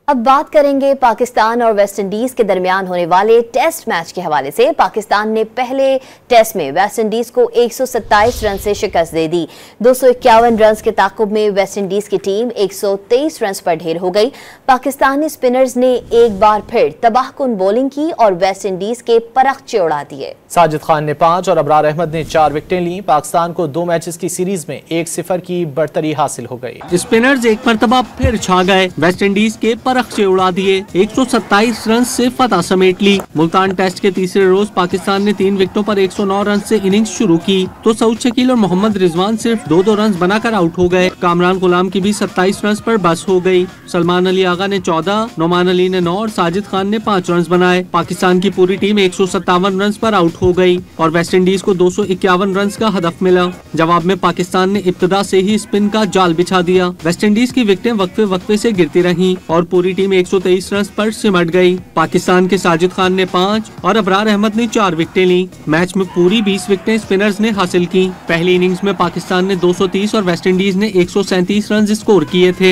अब बात करेंगे पाकिस्तान और वेस्ट इंडीज के दरमियान होने वाले टेस्ट मैच के हवाले से। पाकिस्तान ने पहले टेस्ट में वेस्ट इंडीज को 127 रन से शिकस्त दे दी। 251 रन के ताकुब में वेस्ट इंडीज की टीम 123 रन पर ढेर हो गई। पाकिस्तानी स्पिनर्स ने एक बार फिर तबाहकुन बॉलिंग की और वेस्ट इंडीज के परखचे उड़ा दिए। साजिद खान ने 5 और अबरार अहमद ने 4 विकेटें ली। पाकिस्तान को 2 मैचेस की सीरीज में 1-0 की बढ़तरी हासिल हो गई। स्पिनर्स एक मरतबा फिर छा गए, वेस्ट इंडीज के परखचे उड़ा दिए। 127 रन से फतह समेट ली। मुल्तान टेस्ट के तीसरे रोज पाकिस्तान ने 3 विकेटों पर 109 रन से इनिंग्स शुरू की तो सऊद शकील और मोहम्मद रिजवान सिर्फ 2-2 रन बनाकर आउट हो गए। कामरान गुलाम की भी 27 रन पर बस हो गई। सलमान अली आगा ने 14, नोमान अली ने 9 और साजिद खान ने 5 रन बनाए। पाकिस्तान की पूरी टीम 157 रन पर आउट हो गई और वेस्ट इंडीज को 251 रन का हदफ मिला। जवाब में पाकिस्तान ने इब्तिदा से ही स्पिन का जाल बिछा दिया। वेस्ट इंडीज की विकेटें वक्फे से गिरती रहीं और पूरी टीम 123 रन पर सिमट गई। पाकिस्तान के साजिद खान ने 5 और अबरार अहमद ने 4 विकेटें ली। मैच में पूरी 20 विकेटें स्पिनर्स ने हासिल की। पहली इनिंग्स में पाकिस्तान ने 230 और वेस्ट इंडीज ने 137 रन स्कोर किए थे।